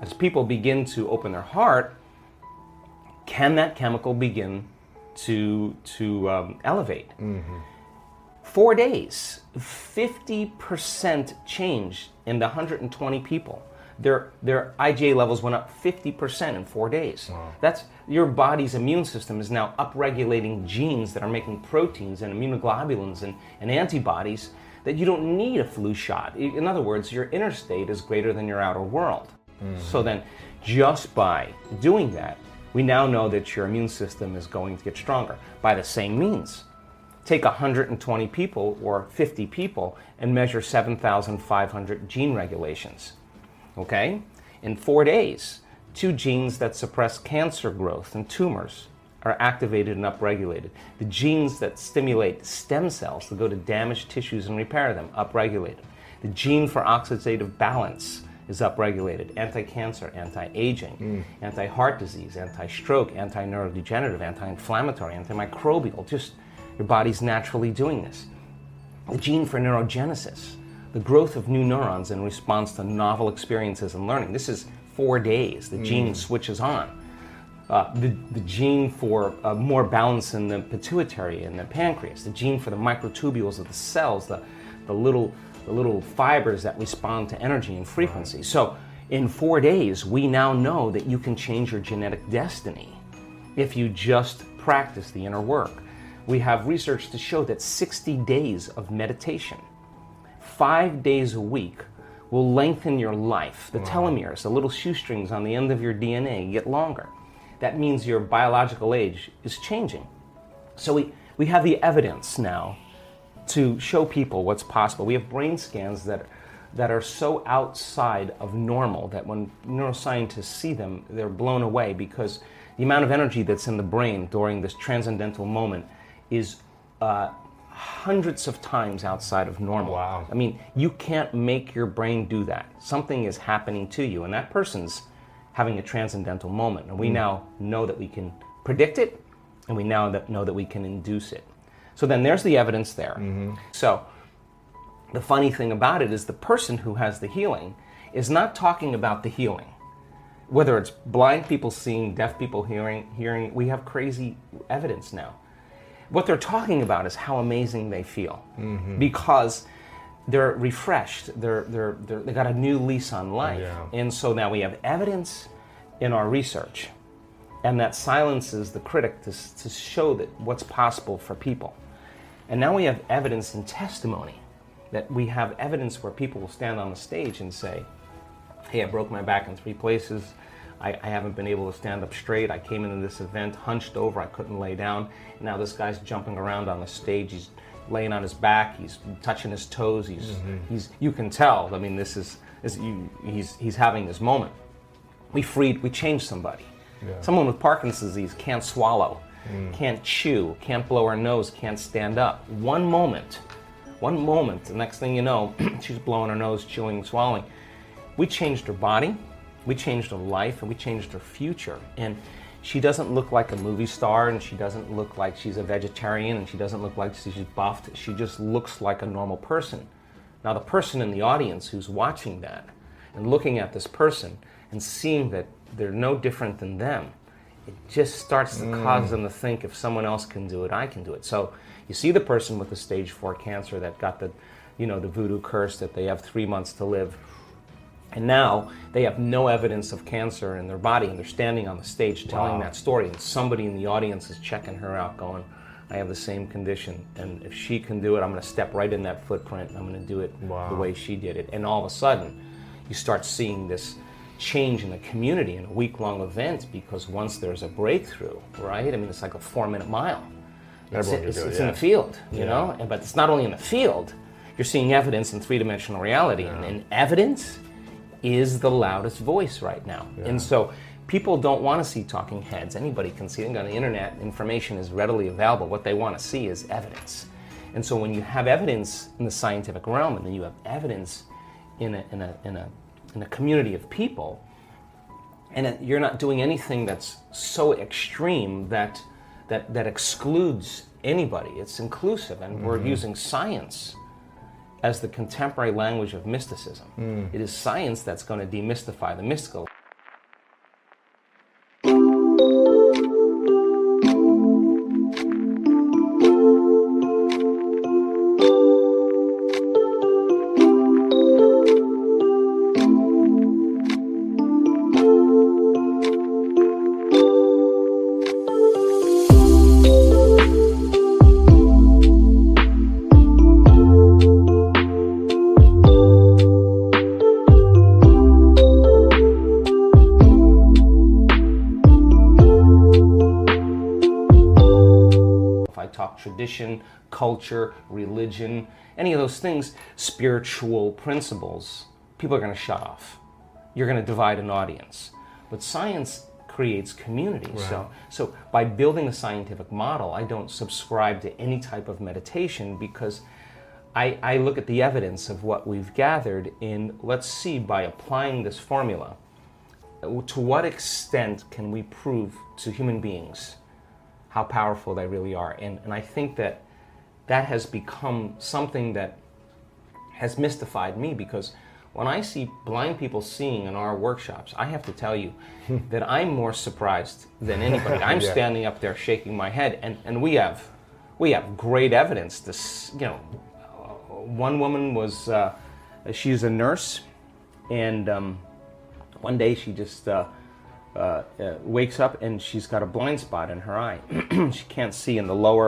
As people begin to open their heart, can that chemical begin to elevate? 4 days, 50% change in the 120 people. Their IgA levels went up 50% in 4 days. Wow. That's your body's immune system is now upregulating genes that are making proteins and immunoglobulins and antibodies that you don't need a flu shot. In other words, your inner state is greater than your outer world. So then, just by doing that, we now know that your immune system is going to get stronger. By the same means, take 120 people or 50 people and measure 7,500 gene regulations. Okay? In 4 days, 2 genes that suppress cancer growth and tumors are activated and upregulated. The genes that stimulate stem cells to go to damaged tissues and repair them, upregulated. The gene for oxidative balance is upregulated. Anti-cancer, anti-aging, anti-heart disease, anti-stroke, anti-neurodegenerative, anti-inflammatory, antimicrobial. Just your body's naturally doing this. The gene for neurogenesis, the growth of new neurons in response to novel experiences and learning. This is 4 days. The gene switches on. The gene for more balance in the pituitary and the pancreas. The gene for the microtubules of the cells, the little fibers that respond to energy and frequency. So in 4 days, we now know that you can change your genetic destiny if you just practice the inner work. We have research to show that 60 days of meditation, 5 days a week, will lengthen your life. The telomeres, the little shoestrings on the end of your DNA, get longer. That means your biological age is changing. So we have the evidence now to show people what's possible. We have brain scans that are so outside of normal that when neuroscientists see them, they're blown away, because the amount of energy that's in the brain during this transcendental moment is hundreds of times outside of normal. Wow. I mean, you can't make your brain do that. Something is happening to you, and that person's having a transcendental moment. And we now know that we can predict it, and we now know that we can induce it. So then there's the evidence there. So the funny thing about it is the person who has the healing is not talking about the healing. Whether it's blind people seeing, deaf people hearing, we have crazy evidence now. What they're talking about is how amazing they feel, because they're refreshed, they got a new lease on life. Yeah. And so now we have evidence in our research, and that silences the critic to show that what's possible for people. And now we have evidence and testimony, that we have evidence where people will stand on the stage and say, hey, I broke my back in 3 places. I haven't been able to stand up straight. I came into this event hunched over. I couldn't lay down. Now this guy's jumping around on the stage. He's laying on his back. He's touching his toes. He's you can tell. I mean, he's having this moment. We changed somebody. Yeah. Someone with Parkinson's disease can't swallow, can't chew, can't blow her nose, can't stand up. One moment, the next thing you know, she's blowing her nose, chewing, swallowing. We changed her body, we changed her life, and we changed her future. And she doesn't look like a movie star, and she doesn't look like she's a vegetarian, and she doesn't look like she's buffed. She just looks like a normal person. Now the person in the audience who's watching that and looking at this person and seeing that they're no different than them, it just starts to cause them to think, if someone else can do it, I can do it. So you see the person with the stage 4 cancer that got the voodoo curse that they have 3 months to live. And now they have no evidence of cancer in their body, and they're standing on the stage telling that story, and somebody in the audience is checking her out going, I have the same condition, and if she can do it, I'm going to step right in that footprint, and I'm going to do it the way she did it. And all of a sudden, you start seeing this change in the community in a week-long event, because once there's a breakthrough, right? I mean, it's like a 4-minute mile. It's in the field, you know? But it's not only in the field, you're seeing evidence in 3-dimensional reality, and evidence is the loudest voice right now. And so people don't want to see talking heads. Anybody can see it on the internet. Information is readily available. What they want to see is evidence. And so when you have evidence in the scientific realm, and then you have evidence in a community of people, and you're not doing anything that's so extreme that excludes anybody. It's inclusive, and we're using science as the contemporary language of mysticism. It is science that's going to demystify the mystical. talk tradition, culture, religion, any of those things, spiritual principles, people are going to shut off. You're going to divide an audience. But science creates community. Right. So by building a scientific model, I don't subscribe to any type of meditation, because I look at the evidence of what we've gathered in, let's see, by applying this formula, to what extent can we prove to human beings how powerful they really are? And I think that has become something that has mystified me, because when I see blind people seeing in our workshops, I have to tell you that I'm more surprised than anybody. I'm standing up there shaking my head, and we have great evidence. This, one woman was, she's a nurse, and one day she just wakes up and she's got a blind spot in her eye. She can't see in the lower.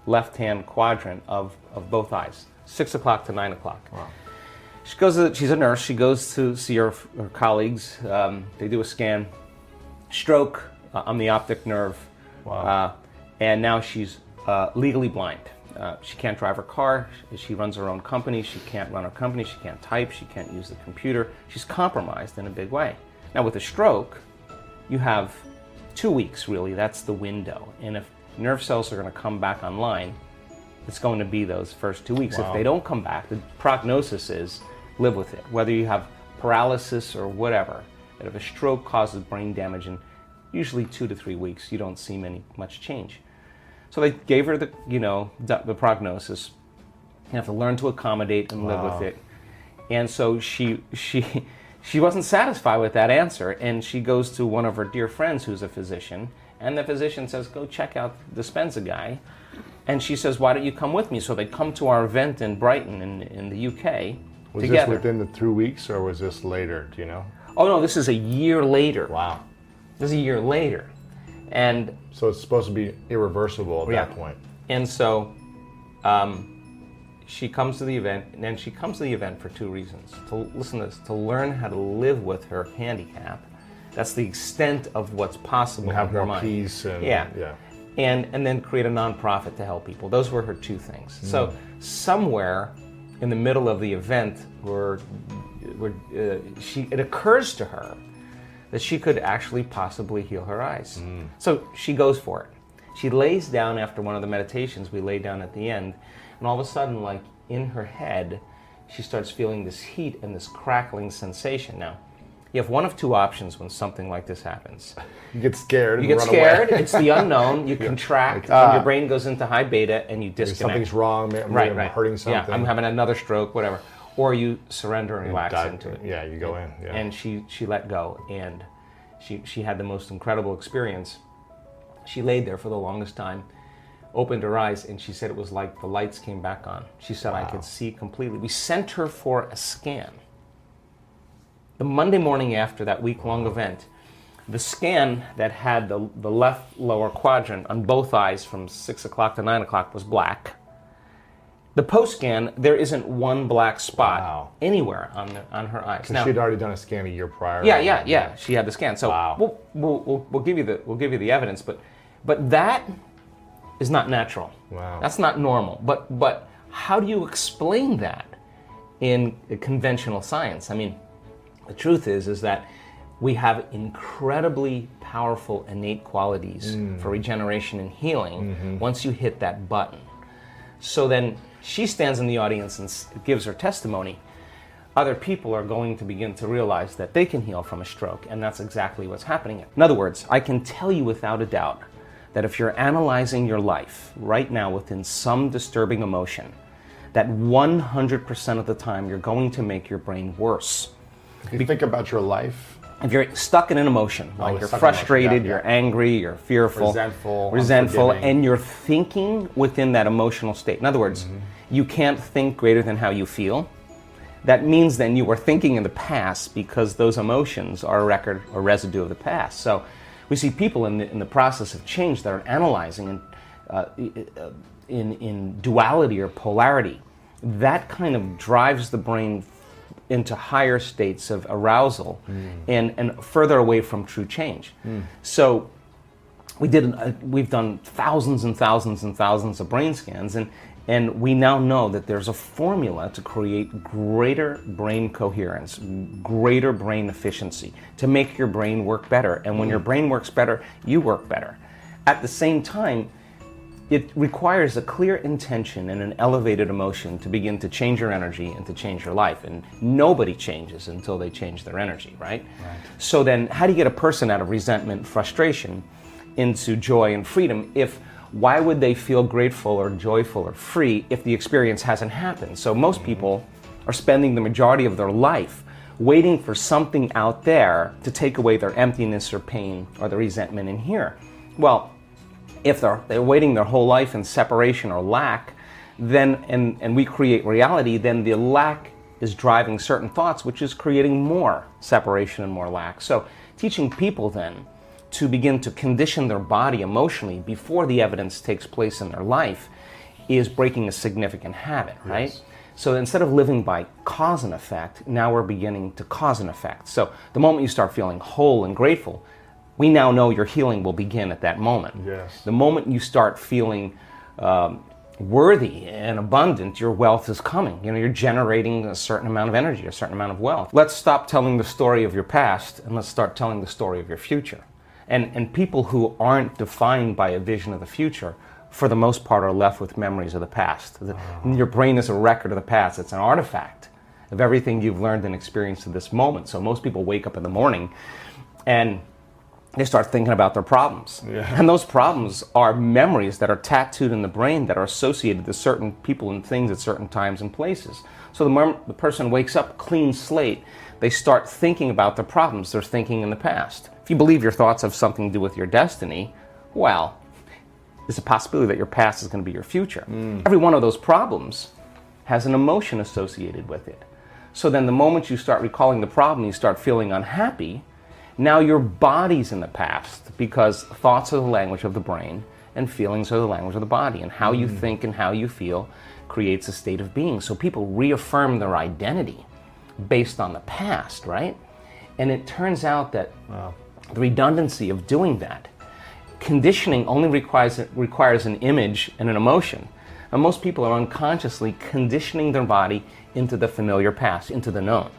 Left-hand quadrant of both eyes, 6 o'clock to 9 o'clock. Wow. She's a nurse. She goes to see her colleagues. They do a scan, stroke on the optic nerve. Wow. And now she's legally blind. She can't drive her car. She runs her own company. She can't run her company. She can't type. She can't use the computer. She's compromised in a big way. Now with a stroke, you have 2 weeks really. That's the window. And if nerve cells are going to come back online, it's going to be those first 2 weeks. Wow. If they don't come back, the prognosis is live with it. Whether you have paralysis or whatever, that if a stroke causes brain damage in usually 2 to 3 weeks, you don't see much change. So they gave her the prognosis. You have to learn to accommodate and live with it. And so she wasn't satisfied with that answer, and she goes to one of her dear friends who's a physician. And the physician says, go check out the Dispenza guy. And she says, why don't you come with me? So they come to our event in Brighton in the UK was together. this within the 2 weeks, or was this later? Do you know? Oh, no, this is a year later. Wow. This is a year later. And so it's supposed to be irreversible at that point. And so she comes to the event, and she comes to the event for 2 reasons. To learn how to live with her handicap. That's the extent of what's possible And have in her more mind. peace. And, And then create a nonprofit to help people. Those were her 2 things. So somewhere in the middle of the event, it occurs to her that she could actually possibly heal her eyes. So she goes for it. She lays down after one of the meditations we lay down at the end, and all of a sudden, like in her head, she starts feeling this heat and this crackling sensation. Now, you have one of 2 options when something like this happens. You get scared. You get run scared. Away. It's the unknown. You contract, and your brain goes into high beta, and you disconnect. Something's wrong. I'm hurting something. Yeah, I'm having another stroke, whatever. Or you surrender and relax into it. Yeah, you go in. Yeah. And she let go, and she had the most incredible experience. She laid there for the longest time, opened her eyes, and she said it was like the lights came back on. She said, I could see completely. We sent her for a scan. The Monday morning after that week-long event, the scan that had the left lower quadrant on both eyes from 6 o'clock to 9 o'clock was black. The post-scan, there isn't one black spot anywhere on her eyes. Because she'd already done a scan a year prior. Yeah. She had the scan. So we'll give you the evidence, but that is not natural. Wow. That's not normal. But how do you explain that in conventional science? I mean, the truth is that we have incredibly powerful innate qualities for regeneration and healing once you hit that button. So then she stands in the audience and gives her testimony. Other people are going to begin to realize that they can heal from a stroke, and that's exactly what's happening. In other words, I can tell you without a doubt that if you're analyzing your life right now within some disturbing emotion, that 100% of the time you're going to make your brain worse. If you think about your life if you're stuck in an emotion, like you're frustrated, you're angry, you're fearful, resentful, and you're thinking within that emotional state. In other words, you can't think greater than how you feel. That means then you were thinking in the past, because those emotions are a record or residue of the past. So we see people in the process of change that are analyzing in duality or polarity. That kind of drives the brain into higher states of arousal and further away from true change. So we've done thousands and thousands and thousands of brain scans, and we now know that there's a formula to create greater brain coherence, greater brain efficiency, to make your brain work better. And when your brain works better, you work better. At the same time, it requires a clear intention and an elevated emotion to begin to change your energy and to change your life. And nobody changes until they change their energy, right? So then how do you get a person out of resentment, frustration, into joy and freedom? Why would they feel grateful or joyful or free if the experience hasn't happened? So most people are spending the majority of their life waiting for something out there to take away their emptiness or pain or the resentment in here. Well, if they're waiting their whole life in separation or lack, then and we create reality, then the lack is driving certain thoughts, which is creating more separation and more lack. So teaching people then to begin to condition their body emotionally before the evidence takes place in their life is breaking a significant habit, right? Yes. So instead of living by cause and effect, now we're beginning to cause and effect. So the moment you start feeling whole and grateful, we now know your healing will begin at that moment. Yes. The moment you start feeling worthy and abundant, your wealth is coming. You're generating a certain amount of energy, a certain amount of wealth. Let's stop telling the story of your past and let's start telling the story of your future. And people who aren't defined by a vision of the future, for the most part, are left with memories of the past. Your brain is a record of the past. It's an artifact of everything you've learned and experienced to this moment. So most people wake up in the morning and they start thinking about their problems. And those problems are memories that are tattooed in the brain that are associated to certain people and things at certain times and places. So the moment the person wakes up clean slate, they start thinking about their problems they're thinking in the past. If you believe your thoughts have something to do with your destiny, well, there's a possibility that your past is going to be your future. Every one of those problems has an emotion associated with it. So then the moment you start recalling the problem, you start feeling unhappy. Now your body's in the past, because thoughts are the language of the brain and feelings are the language of the body, and how you think and how you feel creates a state of being. So people reaffirm their identity based on the past, right? And it turns out that the redundancy of doing that, conditioning only requires an image and an emotion. And most people are unconsciously conditioning their body into the familiar past, into the known.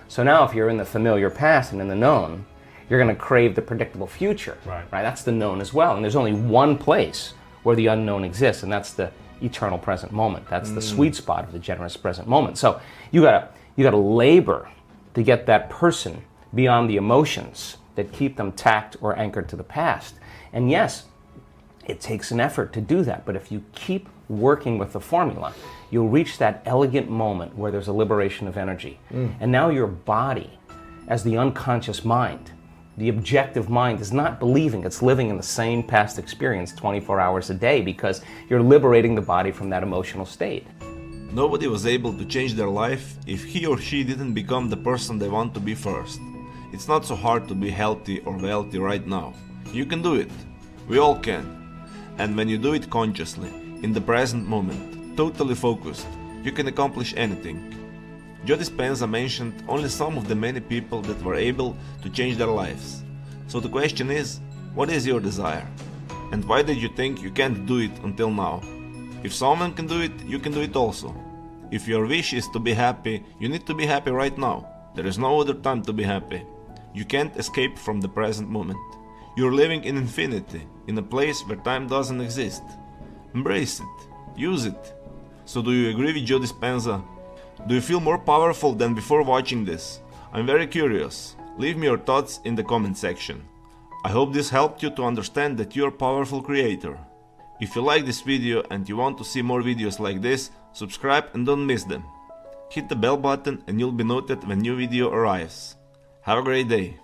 So now if you're in the familiar past and in the known, you're going to crave the predictable future, right? That's the known as well. And there's only one place where the unknown exists, and that's the eternal present moment. That's the sweet spot of the generous present moment. So you gotta labor to get that person beyond the emotions that keep them tacked or anchored to the past. And yes, it takes an effort to do that, but if you keep working with the formula, you'll reach that elegant moment where there's a liberation of energy. And now your body, as the unconscious mind, the objective mind, is not believing it's living in the same past experience 24 hours a day, because you're liberating the body from that emotional state. Nobody was able to change their life if he or she didn't become the person they want to be first. It's not so hard to be healthy or wealthy right now. You can do it. We all can. And when you do it consciously, in the present moment, totally focused, you can accomplish anything. Joe Dispenza mentioned only some of the many people that were able to change their lives. So the question is, what is your desire? And why did you think you can't do it until now? If someone can do it, you can do it also. If your wish is to be happy, you need to be happy right now. There is no other time to be happy. You can't escape from the present moment. You're living in infinity, in a place where time doesn't exist. Embrace it. Use it. So do you agree with Joe Dispenza? Do you feel more powerful than before watching this? I'm very curious. Leave me your thoughts in the comment section. I hope this helped you to understand that you're a powerful creator. If you like this video and you want to see more videos like this, subscribe and don't miss them. Hit the bell button and you'll be notified when new video arrives. Have a great day.